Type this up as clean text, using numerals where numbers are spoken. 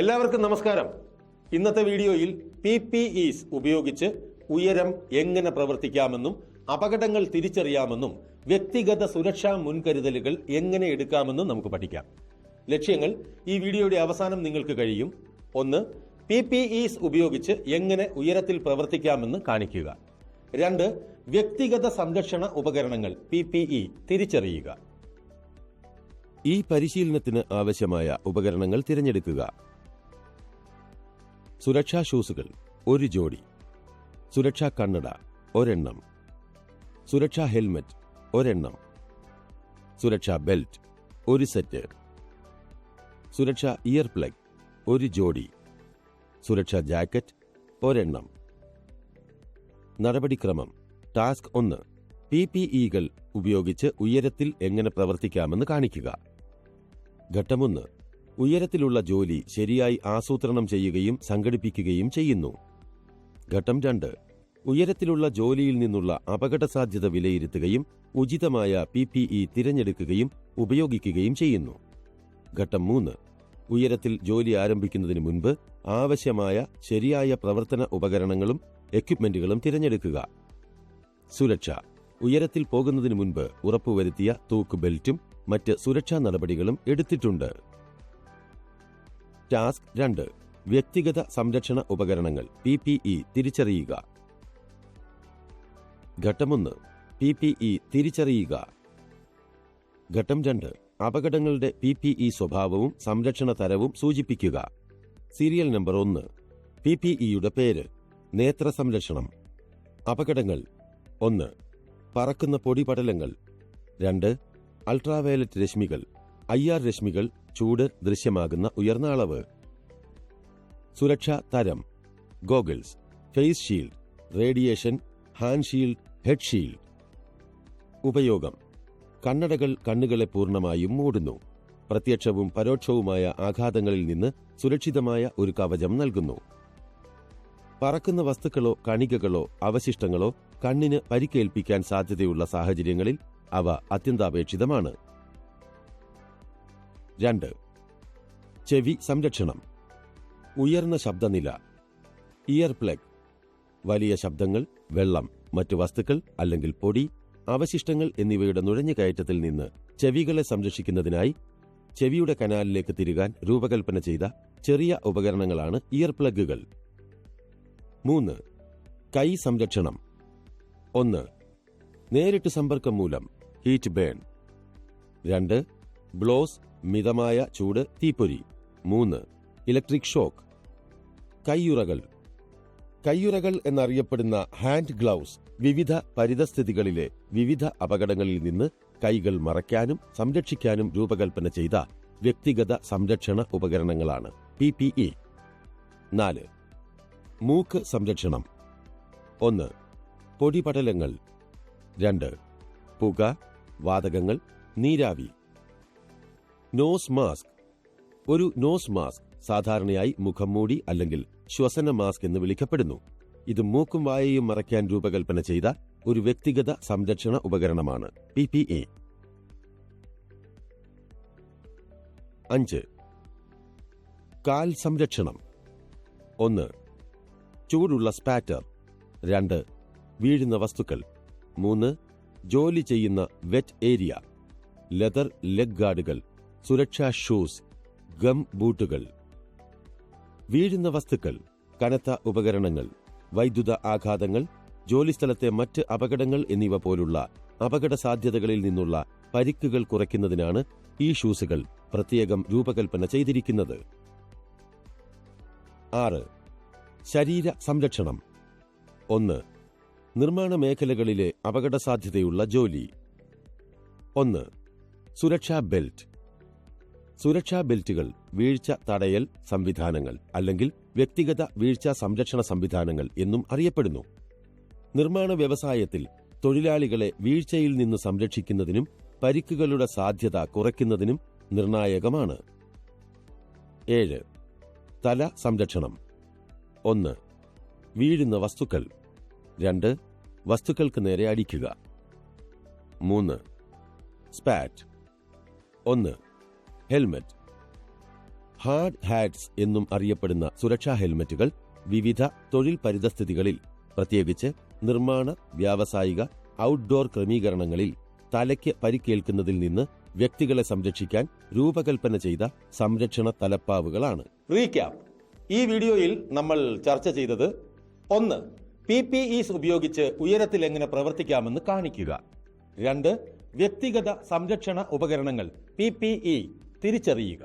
എല്ലാവർക്കും നമസ്കാരം. ഇന്നത്തെ വീഡിയോയിൽ PPEs ഉപയോഗിച്ച് ഉയരം എങ്ങനെ പ്രവർത്തിക്കാമെന്നും അപകടങ്ങൾ തിരിച്ചറിയാമെന്നും വ്യക്തിഗത സുരക്ഷാ മുൻകരുതലുകൾ എങ്ങനെ എടുക്കാമെന്നും നമുക്ക് പഠിക്കാം. ലക്ഷ്യങ്ങൾ ഈ വീഡിയോയുടെ അവസാനം നിങ്ങൾക്ക് കഴിയും. 1. PPEs ഉപയോഗിച്ച് എങ്ങനെ ഉയരത്തിൽ പ്രവർത്തിക്കാമെന്ന് കാണിക്കുക. 2. വ്യക്തിഗത സംരക്ഷണ ഉപകരണങ്ങൾ PPE തിരിച്ചറിയുക. ഈ പരിശീലനത്തിന് ആവശ്യമായ ഉപകരണങ്ങൾ തിരഞ്ഞെടുക്കുക. സുരക്ഷാ ഷൂസുകൾ 1 ജോഡി, സുരക്ഷാ കണ്ണട 1 എണ്ണം, സുരക്ഷാ ഹെൽമറ്റ് 1 എണ്ണം, സുരക്ഷാ ബെൽറ്റ് 1 സെറ്റ്, സുരക്ഷാ ഇയർ പ്ലഗ് 1 ജോഡി, സുരക്ഷാ ജാക്കറ്റ് 1 എണ്ണം. നടപടിക്രമം. ടാസ്ക് 1. PPEകൾ ഉപയോഗിച്ച് ഉയരത്തിൽ എങ്ങനെ പ്രവർത്തിക്കാമെന്ന് കാണിക്കുക. ഘട്ടം 1. ഉയരത്തിലുള്ള ജോലി ശരിയായി ആസൂത്രണം ചെയ്യുകയും സംഘടിപ്പിക്കുകയും ചെയ്യുന്നു. ഘട്ടം 2. ഉയരത്തിലുള്ള ജോലിയിൽ നിന്നുള്ള അപകടസാധ്യത വിലയിരുത്തുകയും ഉചിതമായ PPE തിരഞ്ഞെടുക്കുകയും ഉപയോഗിക്കുകയും ചെയ്യുന്നു. ഘട്ടം 3. ഉയരത്തിൽ ജോലി ആരംഭിക്കുന്നതിന് മുൻപ് ആവശ്യമായ ശരിയായ പ്രവർത്തന ഉപകരണങ്ങളും എക്യുപ്മെന്റുകളും തിരഞ്ഞെടുക്കുക. സുരക്ഷ. ഉയരത്തിൽ പോകുന്നതിന് മുൻപ് ഉറപ്പുവരുത്തിയ തൂക്ക് ബെൽറ്റും മറ്റ് സുരക്ഷാ നടപടികളും എടുത്തിട്ടുണ്ട്. ടാസ്ക് 2. വ്യക്തിഗത സംരക്ഷണ ഉപകരണങ്ങൾ PPE തിരിച്ചറിയുക. ഘട്ടം 1. PPE തിരിച്ചറിയുക. ഘട്ടം 2. അപകടങ്ങളുടെ PPE സ്വഭാവവും സംരക്ഷണ തരവും സൂചിപ്പിക്കുക. Serial number 1. PPEയുടെ പേര്. നേത്ര സംരക്ഷണം. അപകടങ്ങൾ. 1. പറക്കുന്ന പൊടിപടലങ്ങൾ. 2. അൾട്രാവയലറ്റ് രശ്മികൾ. IR രശ്മികൾ. ചൂട് ദൃശ്യമാകുന്ന ഉയർന്ന അളവ്. സുരക്ഷാ തരം. Goggles, face shield, radiation, hand shield, head shield. ഉപയോഗം. കണ്ണടകൾ കണ്ണുകളെ പൂർണ്ണമായും മൂടുന്നു. പ്രത്യക്ഷവും പരോക്ഷവുമായ ആഘാതങ്ങളിൽ നിന്ന് സുരക്ഷിതമായ ഒരു കവചം നൽകുന്നു. പറക്കുന്ന വസ്തുക്കളോ കണികകളോ അവശിഷ്ടങ്ങളോ കണ്ണിന് പരിക്കേൽപ്പിക്കാൻ സാധ്യതയുള്ള സാഹചര്യങ്ങളിൽ അവ അത്യന്താപേക്ഷിതമാണ്. 2. ചെവി സംരക്ഷണം. ഉയർന്ന ശബ്ദനില. Year plug. വലിയ ശബ്ദങ്ങൾ, വെള്ളം, മറ്റു വസ്തുക്കൾ അല്ലെങ്കിൽ പൊടി, അവശിഷ്ടങ്ങൾ എന്നിവയുടെ നുഴഞ്ഞുകയറ്റത്തിൽ നിന്ന് ചെവികളെ സംരക്ഷിക്കുന്നതിനായി ചെവിയുടെ കനാലിലേക്ക് തിരുകാൻ രൂപകൽപ്പന ചെയ്ത ചെറിയ ഉപകരണങ്ങളാണ് ഇയർ പ്ലഗുകൾ. 3. കൈ സംരക്ഷണം. 1. നേരിട്ട് സമ്പർക്കം മൂലം ഹീറ്റ് ബേൺ. 2. ബ്ലോസ്, മിതമായ ചൂട്, തീപ്പൊരി. 3. Electric shock. കയ്യുറകൾ. കയ്യുറകൾ എന്നറിയപ്പെടുന്ന ഹാൻഡ് ഗ്ലൗസ് വിവിധ പരിതസ്ഥിതികളിലെ വിവിധ അപകടങ്ങളിൽ നിന്ന് കൈകൾ മറയ്ക്കാനും സംരക്ഷിക്കാനും രൂപകൽപ്പന ചെയ്ത വ്യക്തിഗത സംരക്ഷണ ഉപകരണങ്ങളാണ് PPE. 4. മൂക്ക് സംരക്ഷണം. 1. പൊടിപടലങ്ങൾ. 2. പുക, വാതകങ്ങൾ, നീരാവി. Nose mask. ഒരു നോസ് മാസ്ക് സാധാരണയായി മുഖംമൂടി അല്ലെങ്കിൽ ശ്വസന മാസ്ക് എന്ന് വിളിക്കപ്പെടുന്നു. ഇത് മൂക്കും വായയും മറയ്ക്കാൻ രൂപകൽപ്പന ചെയ്ത ഒരു വ്യക്തിഗത സംരക്ഷണ ഉപകരണമാണ് PPE. 5. കാൽ സംരക്ഷണം. 1. ചൂടുള്ള സ്പാറ്റർ. 2. വീഴുന്ന വസ്തുക്കൾ. 3. ജോലി ചെയ്യുന്ന വെറ്റ് ഏരിയ. ലെതർ ലെഗ് ഗാർഡുകൾ, സുരക്ഷാ ഷൂസ്, ഗം ബൂട്ടുകൾ. വീഴുന്ന വസ്തുക്കൾ. കനത്ത ഉപകരണങ്ങൾ, വൈദ്യുത ആഘാതങ്ങൾ, ജോലിസ്ഥലത്തെ മറ്റ് അപകടങ്ങൾ എന്നിവ പോലുള്ള അപകട സാധ്യതകളിൽ നിന്നുള്ള പരിക്കുകൾ കുറയ്ക്കുന്നതിനാണ് ഈ ഷൂസുകൾ പ്രത്യേകം രൂപകൽപ്പന ചെയ്തിരിക്കുന്നത്. 6. ശരീര സംരക്ഷണം. 1. നിർമ്മാണ മേഖലകളിലെ അപകടസാധ്യതയുള്ള ജോലി. 1. സുരക്ഷാ ബെൽറ്റ്. സുരക്ഷാ ബെൽറ്റുകൾ വീഴ്ച തടയൽ സംവിധാനങ്ങൾ അല്ലെങ്കിൽ വ്യക്തിഗത വീഴ്ച സംരക്ഷണ സംവിധാനങ്ങൾ എന്നും അറിയപ്പെടുന്നു. നിർമ്മാണ വ്യവസായത്തിൽ തൊഴിലാളികളെ വീഴ്ചയിൽ നിന്ന് സംരക്ഷിക്കുന്നതിനും പരിക്കുകളുടെ സാധ്യത കുറയ്ക്കുന്നതിനും നിർണായകമാണ്. 7. തല സംരക്ഷണം. 1. വീഴുന്ന വസ്തുക്കൾ. 2. വസ്തുക്കൾക്ക് നേരെ അടിക്കുക. 3. സ്പാറ്റ്. 1. ഹെൽമറ്റ്. ഹാർഡ് ഹാറ്റ്സ് എന്നും അറിയപ്പെടുന്ന സുരക്ഷാ ഹെൽമറ്റുകൾ വിവിധ തൊഴിൽ പരിതസ്ഥിതികളിൽ, പ്രത്യേകിച്ച് നിർമ്മാണ, വ്യാവസായിക, ഔട്ട്ഡോർ ക്രമീകരണങ്ങളിൽ തലയ്ക്ക് പരിക്കേൽക്കുന്നതിൽ നിന്ന് വ്യക്തികളെ സംരക്ഷിക്കാൻ രൂപകൽപ്പന ചെയ്ത സംരക്ഷണ തലപ്പാവുകളാണ്. റീക്യാപ്പ്: ഈ വീഡിയോയിൽ നമ്മൾ ചർച്ച ചെയ്തത് 1. PPEs ഉപയോഗിച്ച് ഉയരത്തിൽ എങ്ങനെ പ്രവർത്തിക്കാമെന്ന് കാണിക്കുക. 2. വ്യക്തിഗത സംരക്ഷണ ഉപകരണങ്ങൾ PPE തിരിച്ചറിയുക.